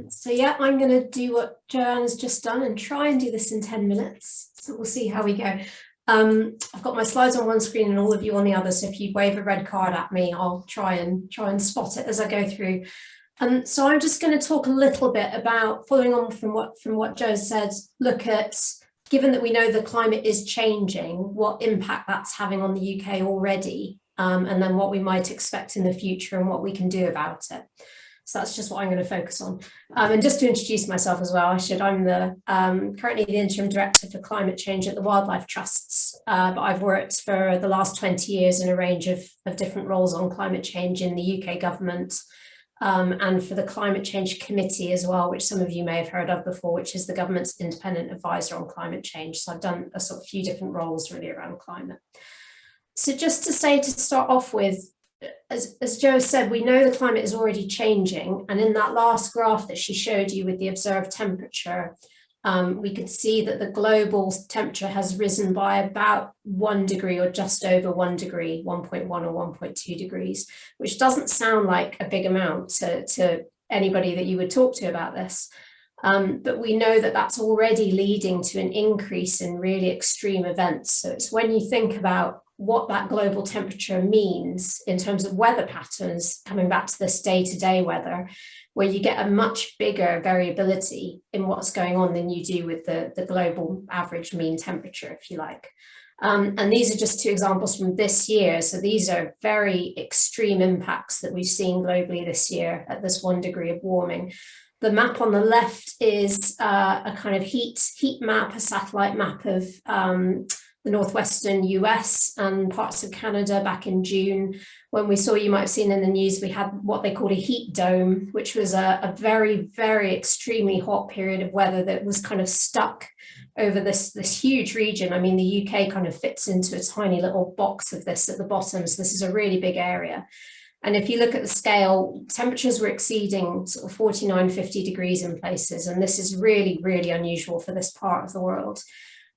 So yeah, I'm going to do what Joanne's just done and try and do this in 10 minutes. So we'll see how we go. I've got my slides on one screen and all of you on the other. So if you wave a red card at me, I'll try and spot it as I go through. So I'm just going to talk a little bit about, following on from what Jo said, look at, given that we know the climate is changing, what impact that's having on the UK already, and then what we might expect in the future and what we can do about it. So that's just what I'm going to focus on. And just to introduce myself as well, I'm currently the Interim Director for Climate Change at the Wildlife Trusts, but I've worked for the last 20 years in a range of different roles on climate change in the UK government, and for the Climate Change Committee as well, which some of you may have heard of before, which is the government's independent advisor on climate change. So I've done a sort of few different roles really around climate. So just to say, to start off with, as Jo said, we know the climate is already changing. And in that last graph that she showed you with the observed temperature, we could see that the global temperature has risen by about 1 degree or just over 1 degree, 1.1 or 1.2 degrees, which doesn't sound like a big amount to anybody that you would talk to about this. But we know that that's already leading to an increase in really extreme events. So it's when you think about what that global temperature means in terms of weather patterns, coming back to this day-to-day weather, where you get a much bigger variability in what's going on than you do with the global average mean temperature, if you like. And these are just two examples from this year. So these are very extreme impacts that we've seen globally this year at this 1 degree of warming. The map on the left is a kind of heat map, a satellite map of the northwestern US and parts of Canada back in June, when we saw, you might have seen in the news, we had what they called a heat dome, which was a very, very extremely hot period of weather that was kind of stuck over this huge region. I mean, the UK kind of fits into a tiny little box of this at the bottom. So this is a really big area. And if you look at the scale, temperatures were exceeding sort of 49, 50 degrees in places. And this is really, really unusual for this part of the world.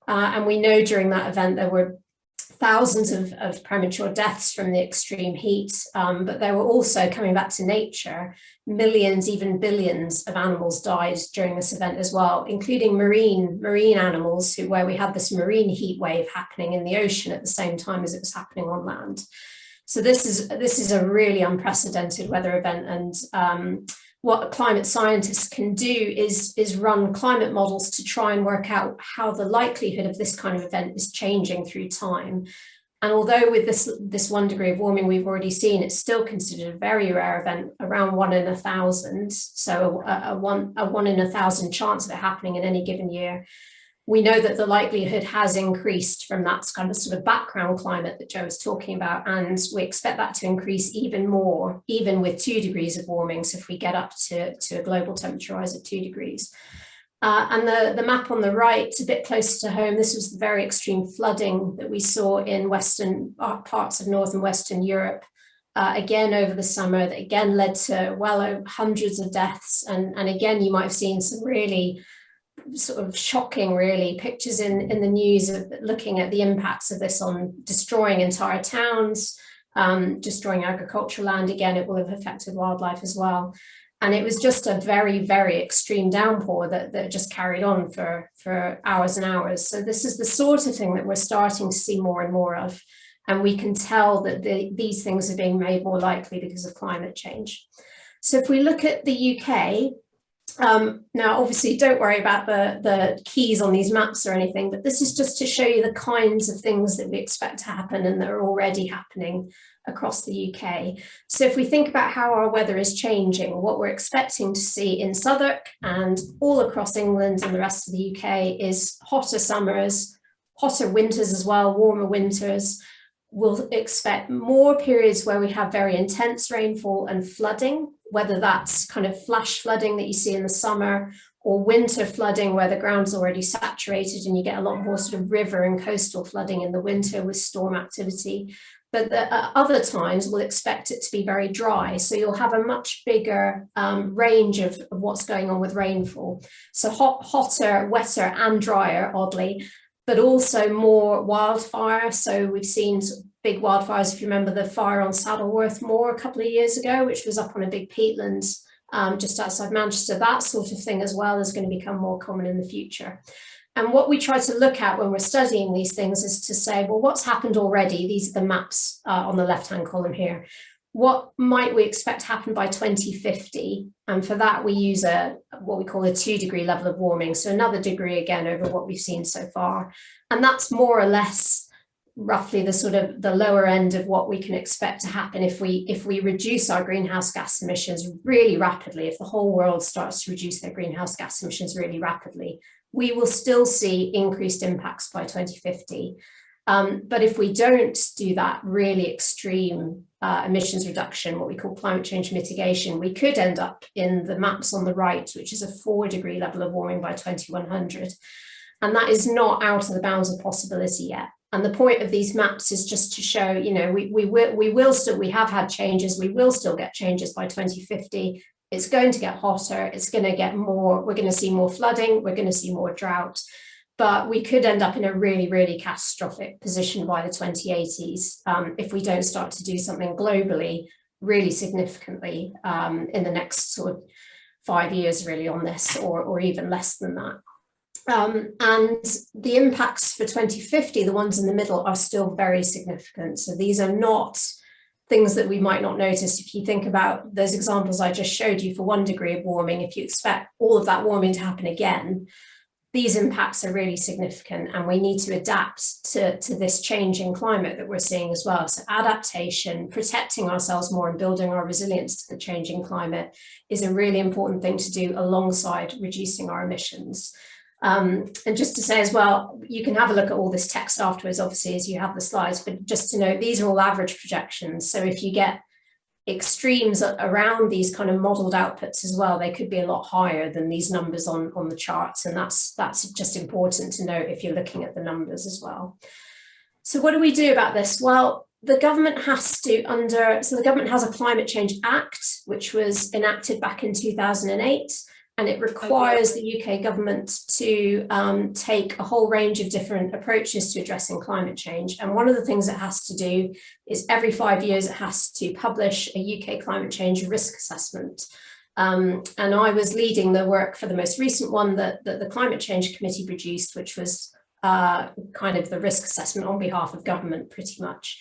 And we know during that event, there were thousands of premature deaths from the extreme heat, but there were also, coming back to nature, millions, even billions of animals died during this event as well, including marine animals, where we had this marine heat wave happening in the ocean at the same time as it was happening on land. So this is a really unprecedented weather event, and what climate scientists can do is run climate models to try and work out how the likelihood of this kind of event is changing through time. And although with this 1 degree of warming we've already seen, it's still considered a very rare event, around 1 in 1,000. So a 1 in 1,000 chance of it happening in any given year. We know that the likelihood has increased from that kind of sort of background climate that Jo was talking about, and we expect that to increase even more, even with 2 degrees of warming. So if we get up to a global temperature rise of 2 degrees. And the map on the right, a bit closer to home, this was the very extreme flooding that we saw in western parts of North and Western Europe, again over the summer, that again led to well hundreds of deaths. And again, you might have seen some really sort of shocking, really, pictures in the news of looking at the impacts of this on destroying entire towns, destroying agricultural land. Again, it will have affected wildlife as well. And it was just a very, very extreme downpour that just carried on for hours and hours. So this is the sort of thing that we're starting to see more and more of. And we can tell that these things are being made more likely because of climate change. So if we look at the UK, now, obviously, don't worry about the keys on these maps or anything, but this is just to show you the kinds of things that we expect to happen and that are already happening across the UK. So if we think about how our weather is changing, what we're expecting to see in Southwark and all across England and the rest of the UK is hotter summers, hotter winters as well, warmer winters. We'll expect more periods where we have very intense rainfall and flooding, whether that's kind of flash flooding that you see in the summer, or winter flooding where the ground's already saturated and you get a lot more sort of river and coastal flooding in the winter with storm activity. But other times we'll expect it to be very dry. So you'll have a much bigger range of what's going on with rainfall. So hotter, wetter and drier, oddly, but also more wildfire. So we've seen big wildfires, if you remember the fire on Saddleworth Moor a couple of years ago, which was up on a big peatland just outside Manchester. That sort of thing as well is going to become more common in the future. And what we try to look at when we're studying these things is to say, well, what's happened already? These are the maps on the left-hand column here. What might we expect to happen by 2050? And for that, we use what we call a 2-degree level of warming. So another degree again over what we've seen so far. And that's more or less roughly the sort of the lower end of what we can expect to happen if we reduce our greenhouse gas emissions really rapidly. If the whole world starts to reduce their greenhouse gas emissions really rapidly, we will still see increased impacts by 2050. But if we don't do that really extreme emissions reduction, what we call climate change mitigation, we could end up in the maps on the right, which is a 4-degree level of warming by 2100. And that is not out of the bounds of possibility yet. And the point of these maps is just to show, you know, we have had changes, we will still get changes by 2050. It's going to get hotter, it's going to get more, we're going to see more flooding, we're going to see more drought, but we could end up in a really, really catastrophic position by the 2080s if we don't start to do something globally really significantly in the next sort of 5 years really on this, or even less than that. And the impacts for 2050, the ones in the middle, are still very significant. So these are not things that we might not notice. If you think about those examples I just showed you for 1 degree of warming, if you expect all of that warming to happen again, these impacts are really significant, and we need to adapt to this changing climate that we're seeing as well. So adaptation, protecting ourselves more and building our resilience to the changing climate is a really important thing to do alongside reducing our emissions. And just to say as well, you can have a look at all this text afterwards, obviously, as you have the slides, but just to note, these are all average projections. So if you get extremes around these kind of modeled outputs as well, they could be a lot higher than these numbers on the charts. And that's just important to note if you're looking at the numbers as well. So what do we do about this? Well, the government has to the government has a Climate Change Act, which was enacted back in 2008. And it requires the UK government to take a whole range of different approaches to addressing climate change. And one of the things it has to do is every 5 years, it has to publish a UK climate change risk assessment. And I was leading the work for the most recent one that the Climate Change Committee produced, which was kind of the risk assessment on behalf of government, pretty much.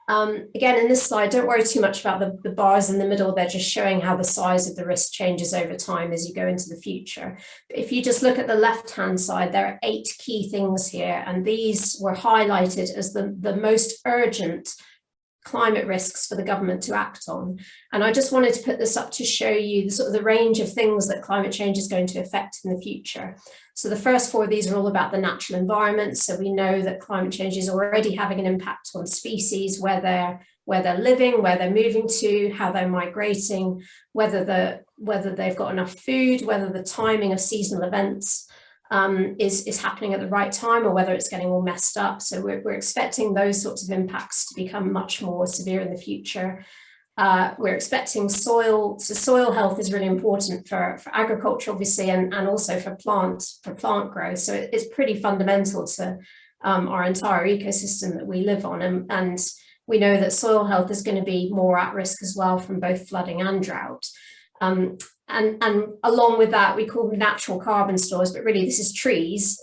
Again, in this slide, don't worry too much about the bars in the middle. They're just showing how the size of the risk changes over time as you go into the future. But if you just look at the left-hand side, there are 8 key things here, and these were highlighted as the most urgent climate risks for the government to act on. And I just wanted to put this up to show you the sort of the range of things that climate change is going to affect in the future. So the first 4 of these are all about the natural environment. So we know that climate change is already having an impact on species, where they're living, where they're moving to, how they're migrating, whether they've got enough food, whether the timing of seasonal events is happening at the right time, or whether it's getting all messed up. So we're expecting those sorts of impacts to become much more severe in the future. We're expecting soil health is really important for agriculture, obviously, and also for plant growth. So it's pretty fundamental to our entire ecosystem that we live on. And we know that soil health is going to be more at risk as well from both flooding and drought. And along with that, we call them natural carbon stores, but really this is trees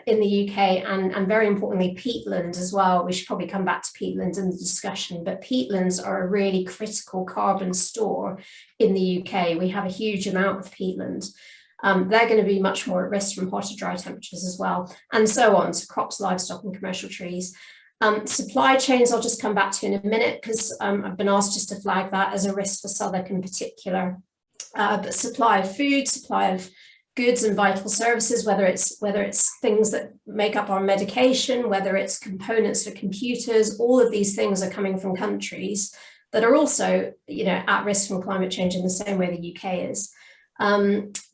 in the UK, and very importantly, peatland as well. We should probably come back to peatlands in the discussion, but peatlands are a really critical carbon store in the UK. We have a huge amount of peatland. They're going to be much more at risk from hotter, dry temperatures as well, and so on. So crops, livestock, and commercial trees. Supply chains, I'll just come back to in a minute, because I've been asked just to flag that as a risk for Southwark in particular. But supply of food, supply of goods and vital services, whether it's things that make up our medication, whether it's components for computers, all of these things are coming from countries that are also, at risk from climate change in the same way the UK is.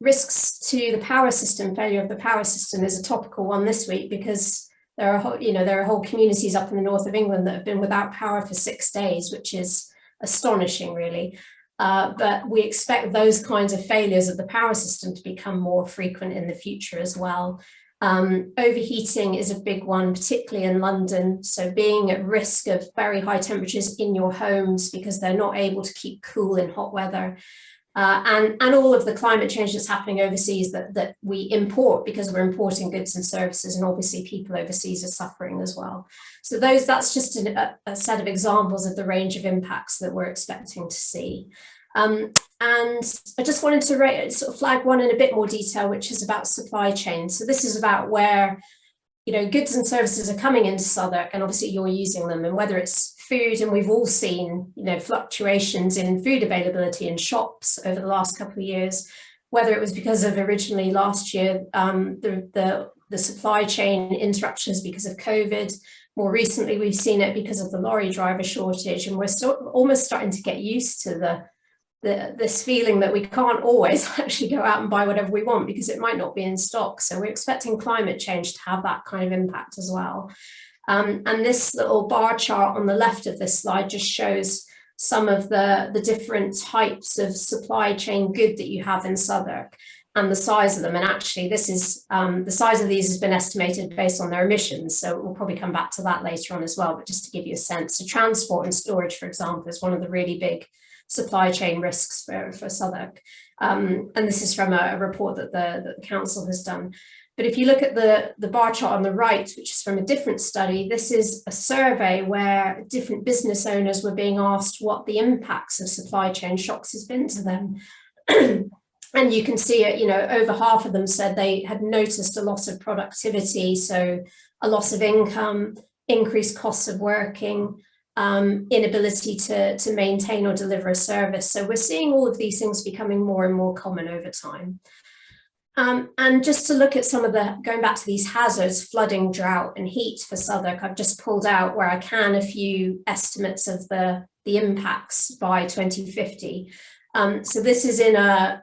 Risks to the power system, failure of the power system is a topical one this week, because there are whole communities up in the north of England that have been without power for 6 days, which is astonishing, really. But we expect those kinds of failures of the power system to become more frequent in the future as well. Overheating is a big one, particularly in London. So being at risk of very high temperatures in your homes because they're not able to keep cool in hot weather. and all of the climate change that's happening overseas that we import because we're importing goods and services, and obviously people overseas are suffering as well. So that's just a set of examples of the range of impacts that we're expecting to see. And I just wanted to sort of flag one in a bit more detail, which is about supply chain. So this is about where goods and services are coming into Southwark, and obviously you're using them, and whether it's food, and we've all seen fluctuations in food availability in shops over the last couple of years, whether it was because of originally last year the supply chain interruptions because of COVID. More recently, we've seen it because of the lorry driver shortage, and we're almost starting to get used to this feeling that we can't always actually go out and buy whatever we want because it might not be in stock. So we're expecting climate change to have that kind of impact as well. And this little bar chart on the left of this slide just shows some of the different types of supply chain good that you have in Southwark and the size of them. And actually this is the size of these has been estimated based on their emissions. So we'll probably come back to that later on as well, but just to give you a sense. So transport and storage, for example, is one of the really big supply chain risks for Southwark. And this is from a report that the council has done. But if you look at the bar chart on the right, which is from a different study, this is a survey where different business owners were being asked what the impacts of supply chain shocks has been to them. And you can see it, over half of them said they had noticed a loss of productivity, so a loss of income, increased costs of working, inability to maintain or deliver a service. So we're seeing all of these things becoming more and more common over time. And just to look at some of going back to these hazards, flooding, drought and heat for Southwark, I've just pulled out where I can a few estimates of the impacts by 2050. So this is in a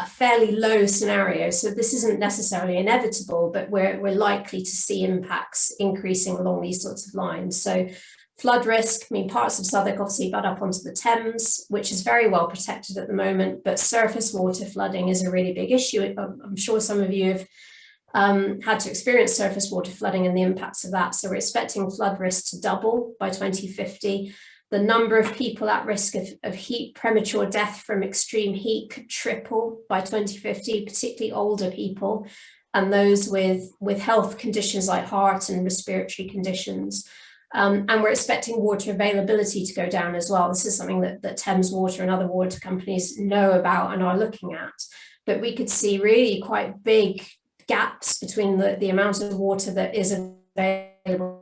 fairly low scenario. So this isn't necessarily inevitable, but we're likely to see impacts increasing along these sorts of lines. So flood risk, parts of Southwark obviously butt up onto the Thames, which is very well protected at the moment, but surface water flooding is a really big issue. I'm sure some of you have had to experience surface water flooding and the impacts of that. So we're expecting flood risk to double by 2050. The number of people at risk of heat, premature death from extreme heat could triple by 2050, particularly older people and those with health conditions like heart and respiratory conditions. And we're expecting water availability to go down as well. This is something that Thames Water and other water companies know about and are looking at. But we could see really quite big gaps between the amount of water that is available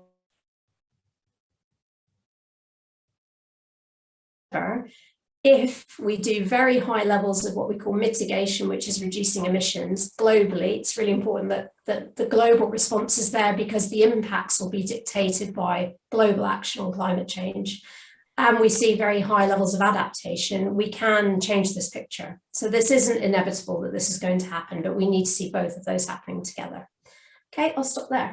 if we do very high levels of what we call mitigation, which is reducing emissions globally. It's really important that the global response is there because the impacts will be dictated by global action on climate change. And we see very high levels of adaptation. We can change this picture. So this isn't inevitable that this is going to happen, but we need to see both of those happening together. Okay, I'll stop there.